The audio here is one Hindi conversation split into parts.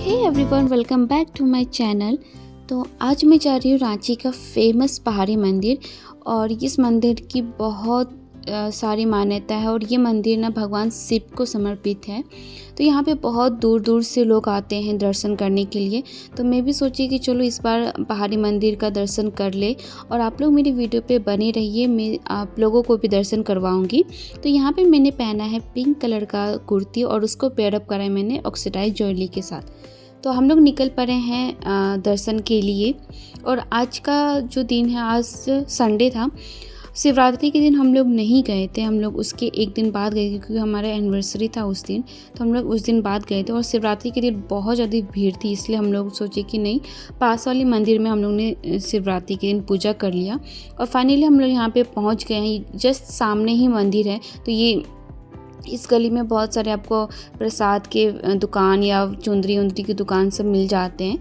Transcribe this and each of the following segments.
Hey everyone, welcome back to my channel. तो आज मैं जा रही हूँ रांची का फेमस पहाड़ी मंदिर। और इस मंदिर की बहुत सारी मान्यता है और ये मंदिर ना भगवान शिव को समर्पित है। तो यहाँ पे बहुत दूर दूर से लोग आते हैं दर्शन करने के लिए। तो मैं भी सोची कि चलो इस बार पहाड़ी मंदिर का दर्शन कर ले और आप लोग मेरी वीडियो पे बने रहिए, मैं आप लोगों को भी दर्शन करवाऊँगी। तो यहाँ पे मैंने पहना है पिंक कलर का कुर्ती और उसको पेयरअप करा है मैंने ऑक्सीडाइज ज्वेलरी के साथ। तो हम लोग निकल पड़े हैं दर्शन के लिए। और आज का जो दिन है, आज संडे था, शिवरात्रि के दिन हम लोग नहीं गए थे। हम लोग उसके एक दिन बाद गए क्योंकि हमारा एनिवर्सरी था उस दिन। तो हम लोग उस दिन बाद गए थे और शिवरात्रि के दिन बहुत ज़्यादा भीड़ थी, इसलिए हम लोग सोचे कि नहीं, पास वाले मंदिर में हम लोग ने शिवरात्रि के दिन पूजा कर लिया। और फाइनली हम लोग यहाँ पे पहुँच गए हैं। जस्ट सामने ही मंदिर है। तो ये इस गली में बहुत सारे आपको प्रसाद के दुकान या चुंदरी उंदरी की दुकान सब मिल जाते हैं।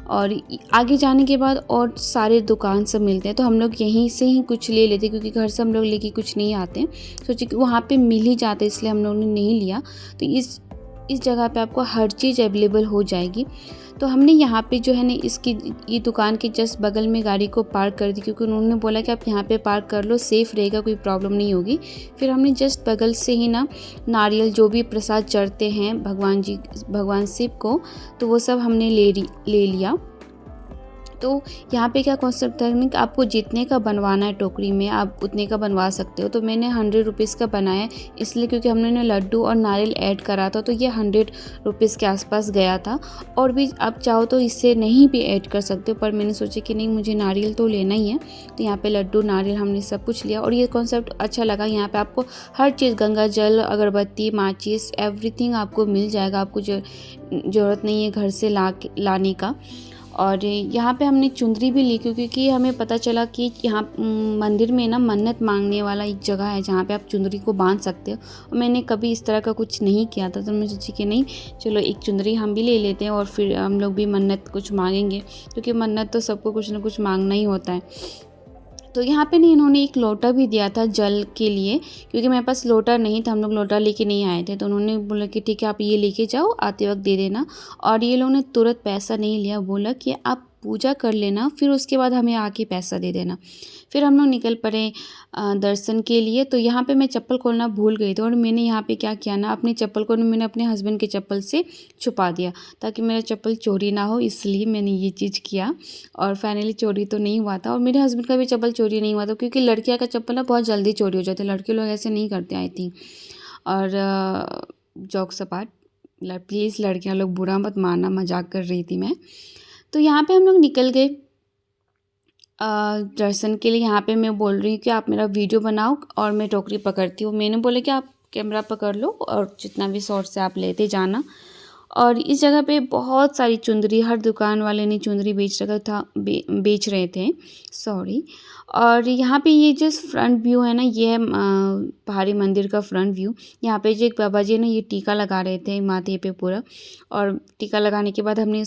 और आगे जाने के बाद और सारे दुकान सब मिलते हैं। तो हम लोग यहीं से ही कुछ ले लेते क्योंकि घर से हम लोग लेके कुछ नहीं आते हैं। सोचे कि वहाँ पे मिल ही जाते, इसलिए हम लोगों ने नहीं लिया। तो इस जगह पे आपको हर चीज़ अवेलेबल हो जाएगी। तो हमने यहाँ पे जो है ना, इसकी ये दुकान के जस्ट बगल में गाड़ी को पार्क कर दी क्योंकि उन्होंने बोला कि आप यहाँ पे पार्क कर लो, सेफ़ रहेगा, कोई प्रॉब्लम नहीं होगी। फिर हमने जस्ट बगल से ही ना नारियल, जो भी प्रसाद चढ़ते हैं भगवान शिव को, तो वो सब हमने ले लिया। तो यहाँ पे क्या कॉन्सेप्ट है कि आपको जितने का बनवाना है टोकरी में, आप उतने का बनवा सकते हो। तो मैंने 100 रुपीज़ का बनाया, इसलिए क्योंकि हमने लड्डू और नारियल ऐड करा था, तो ये 100 रुपीज़ के आसपास गया था। और भी आप चाहो तो इससे नहीं भी ऐड कर सकते हो, पर मैंने सोचा कि नहीं, मुझे नारियल तो लेना ही है। तो यहाँ पे लड्डू, नारियल हमने सब कुछ लिया। और ये कॉन्सेप्ट अच्छा लगा। यहाँ पे आपको हर चीज़, गंगा जल, अगरबत्ती, माचिस, एवरीथिंग आपको मिल जाएगा। आपको ज़रूरत नहीं है घर से लाने का। और यहाँ पे हमने चुंदरी भी ली क्योंकि हमें पता चला कि यहाँ मंदिर में ना मन्नत मांगने वाला एक जगह है जहाँ पे आप चुंदरी को बांध सकते हो। और मैंने कभी इस तरह का कुछ नहीं किया था, तो मुझे सोची कि नहीं, चलो एक चुंदरी हम भी ले लेते हैं और फिर हम लोग भी मन्नत कुछ मांगेंगे, क्योंकि मन्नत तो सबको कुछ ना कुछ मांगना ही होता है। तो यहाँ पे नहीं, इन्होंने एक लोटा भी दिया था जल के लिए, क्योंकि मेरे पास लोटा नहीं था, हम लोग लोटा लेके नहीं आए थे। तो उन्होंने बोला कि ठीक है, आप ये लेके जाओ, आते वक्त दे देना। और ये लोगों ने तुरंत पैसा नहीं लिया, बोला कि आप पूजा कर लेना, फिर उसके बाद हमें आके पैसा दे देना। फिर हम लोग निकल पड़े दर्शन के लिए। तो यहाँ पे मैं चप्पल खोलना भूल गई थी और मैंने यहाँ पे क्या किया ना, अपनी चप्पल को मैंने अपने हस्बैंड के चप्पल से छुपा दिया ताकि मेरा चप्पल चोरी ना हो, इसलिए मैंने ये चीज़ किया। और फाइनली चोरी तो नहीं हुआ था और मेरे हस्बैंड का भी चप्पल चोरी नहीं हुआ था, क्योंकि लड़कियों का चप्पल ना बहुत जल्दी चोरी हो जाते हैं, लड़के लोग ऐसे नहीं करते आई थिंक। और जॉक सपाट, प्लीज़ लड़कियाँ लोग बुरा मत मानना, मजाक कर रही थी मैं। तो यहाँ पे हम लोग निकल गए दर्शन के लिए। यहाँ पे मैं बोल रही हूँ कि आप मेरा वीडियो बनाओ और मैं टोकरी पकड़ती हूँ। मैंने बोला कि आप कैमरा पकड़ लो और जितना भी शॉट से आप लेते जाना। और इस जगह पे बहुत सारी चुंदरी, हर दुकान वाले ने चुंदरी बेच रहे थे, सॉरी। और यहाँ पे ये जो फ्रंट व्यू है ना, ये है पहाड़ी मंदिर का फ्रंट व्यू। यहाँ पे जो एक बाबा जी ने ये टीका लगा रहे थे माथे पे पूरा। और टीका लगाने के बाद हमने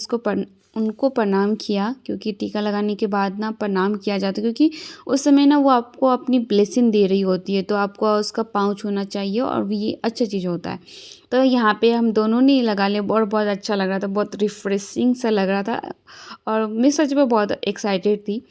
उनको प्रणाम किया, क्योंकि टीका लगाने के बाद ना प्रणाम किया जाता है, क्योंकि उस समय ना वो आपको अपनी ब्लेसिंग दे रही होती है, तो आपको उसका पाँव छूना चाहिए और ये अच्छा चीज़ होता है। तो यहाँ पे हम दोनों ने लगा लिया और बहुत अच्छा लग रहा था, बहुत रिफ्रेशिंग सा लग रहा था और मैं सच में बहुत एक्साइटेड थी।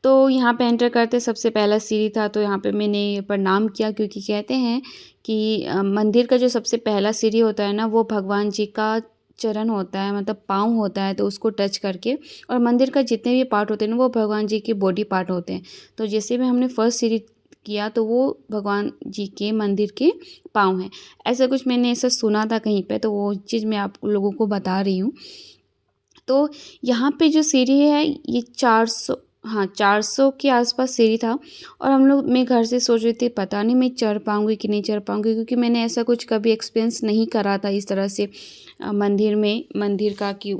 तो यहाँ पे एंटर करते सबसे पहला सीढ़ी था, तो यहाँ पे मैंने प्रणाम किया, क्योंकि कहते हैं कि मंदिर का जो सबसे पहला सीढ़ी होता है ना, वो भगवान जी का चरण होता है, मतलब पाँव होता है। तो उसको टच करके, और मंदिर का जितने भी पार्ट होते हैं ना, वो भगवान जी के बॉडी पार्ट होते हैं। तो जैसे भी हमने फर्स्ट सीढ़ी किया, तो वो भगवान जी के मंदिर के पाँव हैं, ऐसा कुछ मैंने ऐसा सुना था कहीं पे, तो वो चीज़ मैं आप लोगों को बता रही हूँ। तो यहाँ पे जो सीढ़ी है ये 400 के आसपास सीढ़ी था। और मैं घर से सोच रही थी पता नहीं मैं चढ़ पाऊँगी कि नहीं चढ़ पाऊँगी, क्योंकि मैंने ऐसा कुछ कभी एक्सपीरियंस नहीं करा था इस तरह से मंदिर का कि।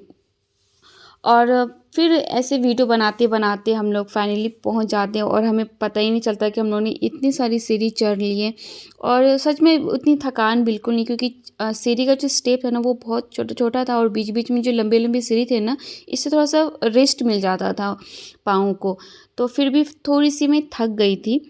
और फिर ऐसे वीडियो बनाते बनाते हम लोग फाइनली पहुंच जाते हैं और हमें पता ही नहीं चलता कि हम लोगों ने इतनी सारी सीढ़ी चढ़ ली है। और सच में उतनी थकान बिल्कुल नहीं, क्योंकि सीढ़ी का जो स्टेप है ना, वो बहुत छोटा छोटा था और बीच बीच में जो लंबे लंबे सीढ़ी थे ना, इससे थोड़ा सा रेस्ट मिल जाता था पाँव को। तो फिर भी थोड़ी सी मैं थक गई थी।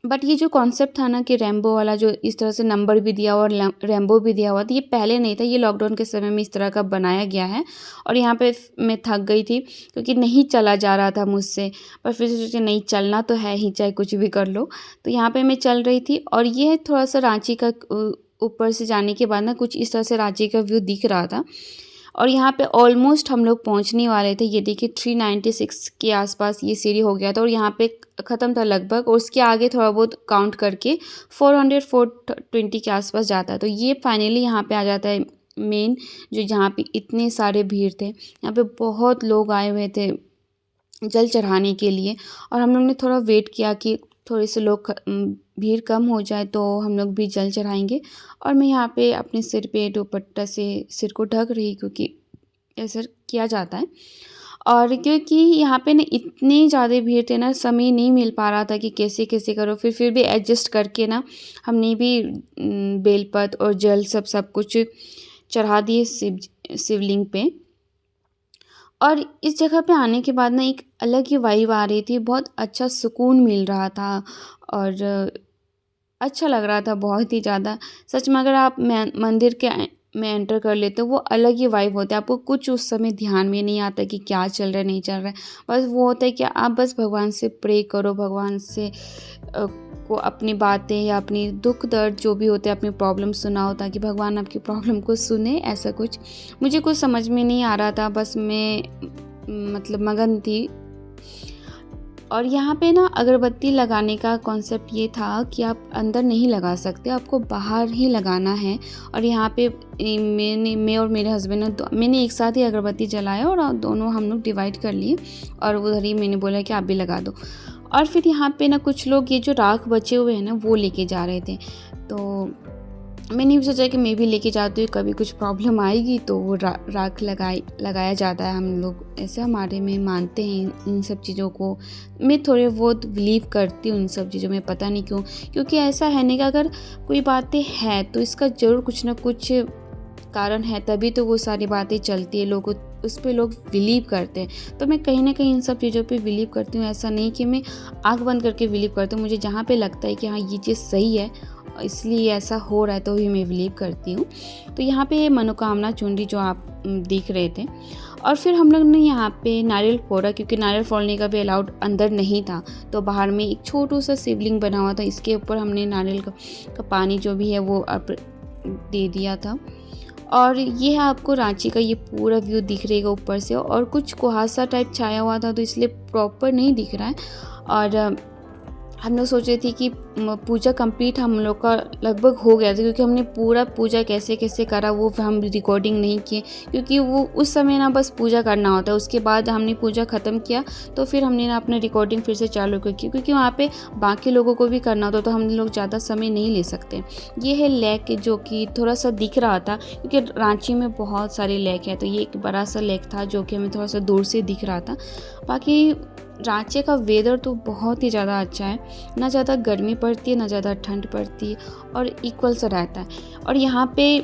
बट ये जो कॉन्सेप्ट था ना कि रैम्बो वाला, जो इस तरह से नंबर भी दिया हुआ और रैम्बो भी दिया हुआ था, ये पहले नहीं था, ये लॉकडाउन के समय में इस तरह का बनाया गया है। और यहाँ पे मैं थक गई थी क्योंकि नहीं चला जा रहा था मुझसे, पर फिर सोचे नहीं, चलना तो है ही, चाहे कुछ भी कर लो। तो यहाँ पे मैं चल रही थी और ये थोड़ा सा रांची का ऊपर से जाने के बाद ना कुछ इस तरह से रांची का व्यू दिख रहा था। और यहाँ पे ऑलमोस्ट हम लोग पहुँचने वाले थे। ये देखिए 396 के आसपास ये सीढ़ी हो गया था और यहाँ पे ख़त्म था लगभग, और उसके आगे थोड़ा बहुत काउंट करके 400 420 के आसपास जाता है। तो ये फाइनली यहाँ पे आ जाता है मेन, जो जहाँ पे इतने सारे भीड़ थे। यहाँ पे बहुत लोग आए हुए थे जल चढ़ाने के लिए, और हम लोग ने थोड़ा वेट किया कि थोड़े से लोग भीड़ कम हो जाए तो हम लोग भी जल चढ़ाएंगे। और मैं यहाँ पे अपने सिर पे दुपट्टा से सिर को ढक रही, क्योंकि ऐसा किया जाता है। और क्योंकि यहाँ पे ना इतनी ज़्यादा भीड़ थे ना, समय नहीं मिल पा रहा था कि कैसे कैसे करो, फिर भी एडजस्ट करके ना हमने भी बेलपत्र और जल सब कुछ चढ़ा दिए शिवलिंग पे। और इस जगह पे आने के बाद ना एक अलग ही वाइब आ रही थी, बहुत अच्छा सुकून मिल रहा था और अच्छा लग रहा था बहुत ही ज़्यादा। सच में अगर आप मंदिर के में एंटर कर लेते हो, वो अलग ही वाइब होता है। आपको कुछ उस समय ध्यान में नहीं आता कि क्या चल रहा है नहीं चल रहा है, बस वो होता है कि आप बस भगवान से प्रे करो, भगवान से को अपनी बातें या अपनी दुख दर्द जो भी होते हैं अपनी प्रॉब्लम सुनाओ, ताकि भगवान आपकी प्रॉब्लम को सुने। ऐसा कुछ मुझे कुछ समझ में नहीं आ रहा था, बस मैं मतलब मगन थी। और यहाँ पे ना अगरबत्ती लगाने का कॉन्सेप्ट ये था कि आप अंदर नहीं लगा सकते, आपको बाहर ही लगाना है। और यहाँ पे मैं और मेरे हस्बैंड ने मैंने एक साथ ही अगरबत्ती जलाया और दोनों हम लोग डिवाइड कर लिए, और उधर ही मैंने बोला कि आप भी लगा दो। और फिर यहाँ पे ना कुछ लोग ये जो राख बचे हुए हैं ना वो लेके जा रहे थे, तो मैंने भी सोचा कि मैं भी लेके जाती हूँ, कभी कुछ प्रॉब्लम आएगी तो वो राख लगाया जाता है। हम लोग ऐसे हमारे में मानते हैं इन सब चीज़ों को। मैं थोड़े बहुत बिलीव करती हूँ इन सब चीज़ों में, पता नहीं क्यों, क्योंकि ऐसा है नहीं कि अगर कोई बातें हैं तो इसका ज़रूर कुछ ना कुछ कारण है, तभी तो वो सारी बातें चलती है, लोग उस पर लोग बिलीव करते हैं। तो मैं कहीं ना कहीं इन सब चीज़ों पे बिलीव करती हूँ। ऐसा नहीं कि मैं आँख बंद करके बिलीव करती हूँ, मुझे जहाँ पे लगता है कि हाँ ये चीज़ सही है, इसलिए ऐसा हो रहा है, तो ही मैं बिलीव करती हूँ। तो यहाँ पे मनोकामना चुनरी जो आप देख रहे थे, और फिर हम लोग ने यहाँ पे नारियल फोड़ा, क्योंकि नारियल फोड़ने का भी अलाउड अंदर नहीं था। तो बाहर में एक छोटू सा शिवलिंग बना हुआ था, इसके ऊपर हमने नारियल का पानी जो भी है वो दे दिया था। और ये है आपको रांची का ये पूरा व्यू दिख रहेगा ऊपर से, और कुछ कुहासा टाइप छाया हुआ था तो इसलिए प्रॉपर नहीं दिख रहा है। और हम लोग सोच रहे थे कि पूजा कंप्लीट हम लोग का लगभग हो गया था, क्योंकि हमने पूरा पूजा कैसे कैसे करा वो हम रिकॉर्डिंग नहीं किए, क्योंकि वो उस समय ना बस पूजा करना होता है। उसके बाद हमने पूजा ख़त्म किया तो फिर हमने ना अपना रिकॉर्डिंग फिर से चालू की, क्योंकि वहाँ पे बाकी लोगों को भी करना होता, तो हम लोग ज़्यादा समय नहीं ले सकते। ये है लेक जो कि थोड़ा सा दिख रहा था, क्योंकि रांची में बहुत सारे लेक हैं, तो ये एक बड़ा सा लेक था जो कि हमें थोड़ा सा दूर से दिख रहा था। बाकी रांची का वेदर तो बहुत ही ज़्यादा अच्छा है, ना ज़्यादा गर्मी पड़ती है ना ज़्यादा ठंड पड़ती है, और इक्वल सा रहता है। और यहाँ पे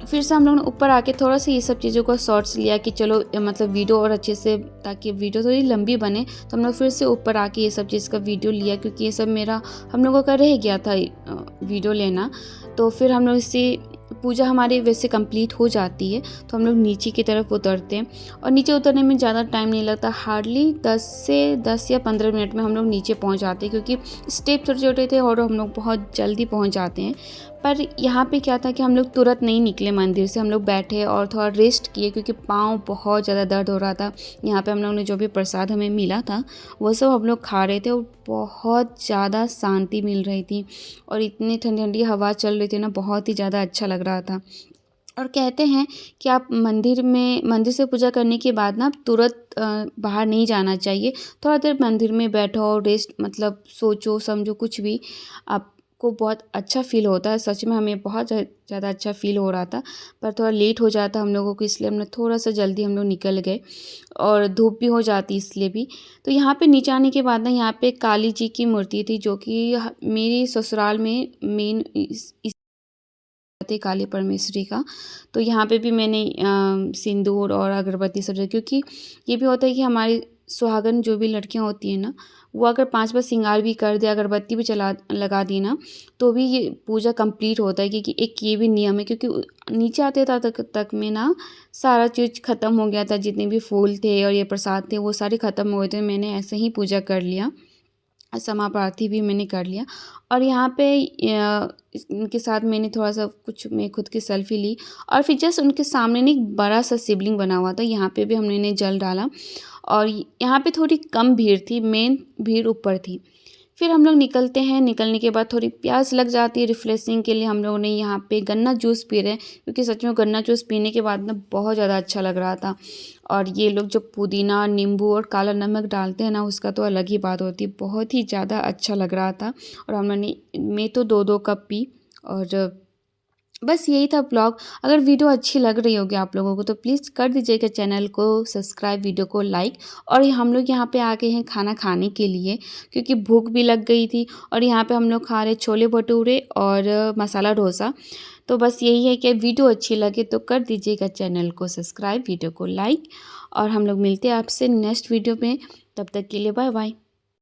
फिर से हम लोग ने ऊपर आके थोड़ा सा ये सब चीज़ों का शॉर्ट्स लिया कि चलो मतलब वीडियो और अच्छे से, ताकि वीडियो थोड़ी लंबी बने, तो हम लोग फिर से ऊपर आके ये सब चीज़ का वीडियो लिया, क्योंकि ये सब मेरा हम लोगों का रह गया था वीडियो लेना। तो फिर हम लोग इसे पूजा हमारी वैसे कंप्लीट हो जाती है तो हम लोग नीचे की तरफ उतरते हैं, और नीचे उतरने में ज़्यादा टाइम नहीं लगता, हार्डली 10 या 15 मिनट में हम लोग नीचे पहुंच जाते हैं, क्योंकि स्टेप छोटे छोटे थे और हम लोग बहुत जल्दी पहुंच जाते हैं। पर यहाँ पे क्या था कि हम लोग तुरंत नहीं निकले मंदिर से, हम लोग बैठे और थोड़ा रेस्ट किए, क्योंकि पाँव बहुत ज़्यादा दर्द हो रहा था। यहाँ पे हम लोग ने जो भी प्रसाद हमें मिला था वो सब हम लोग खा रहे थे, और बहुत ज़्यादा शांति मिल रही थी, और इतनी ठंडी ठंडी हवा चल रही थी ना, बहुत ही ज़्यादा अच्छा लग रहा था। और कहते हैं कि आप मंदिर से पूजा करने के बाद ना तुरंत बाहर नहीं जाना चाहिए, थोड़ा देर मंदिर में बैठो, रेस्ट मतलब सोचो समझो कुछ भी, आपको बहुत अच्छा फील होता है। सच में हमें बहुत ज़्यादा अच्छा फील हो रहा था, पर थोड़ा लेट हो जाता हम लोगों को, इसलिए हमने थोड़ा सा जल्दी हम लोग निकल गए, और धूप भी हो जाती इसलिए भी। तो यहाँ पे नीचे आने के बाद ना यहाँ पे काली जी की मूर्ति थी, जो कि मेरी ससुराल में मेन थे काली परमेश्वरी का। तो यहाँ पे भी मैंने सिंदूर और अगरबत्ती सब, क्योंकि ये भी होता है कि हमारे सुहागन जो भी लड़कियां होती हैं ना, वो अगर 5 बार श्रृंगार भी कर दे, अगरबत्ती भी चला लगा दी ना, तो भी ये पूजा कंप्लीट होता है। क्योंकि एक ये भी नियम है, क्योंकि नीचे आते तक में ना सारा चीज़ ख़त्म हो गया था, जितने भी फूल थे और ये प्रसाद थे वो सारे ख़त्म हो गए थे। मैंने ऐसे ही पूजा कर लिया, समाप्ति भी मैंने कर लिया। और यहाँ पे इनके साथ मैंने थोड़ा सा कुछ मैं खुद की सेल्फी ली, और फिर जस्ट उनके सामने ना एक बड़ा सा शिवलिंग बना हुआ था, यहाँ पे भी हमने जल डाला। और यहाँ पे थोड़ी कम भीड़ थी, मेन भीड़ ऊपर थी। फिर हम लोग निकलते हैं। निकलने के बाद थोड़ी प्यास लग जाती है, रिफ्रेशिंग के लिए हम लोगों ने यहाँ पे गन्ना जूस पी रहे हैं, क्योंकि सच में गन्ना जूस पीने के बाद ना बहुत ज़्यादा अच्छा लग रहा था। और ये लोग जो पुदीना, नींबू और काला नमक डालते हैं ना, उसका तो अलग ही बात होती है, बहुत ही ज़्यादा अच्छा लग रहा था। और मैं तो 2-2 कप पी। और बस यही था ब्लॉग। अगर वीडियो अच्छी लग रही होगी आप लोगों को तो प्लीज़ कर दीजिएगा चैनल को सब्सक्राइब, वीडियो को लाइक। और हम लोग यहाँ पे आ गए हैं खाना खाने के लिए, क्योंकि भूख भी लग गई थी। और यहाँ पे हम लोग खा रहे छोले भटूरे और मसाला डोसा। तो बस यही है कि वीडियो अच्छी लगे तो कर दीजिएगा चैनल को सब्सक्राइब, वीडियो को लाइक। और हम लोग मिलते हैं आपसे नेक्स्ट वीडियो में, तब तक के लिए बाय बाय।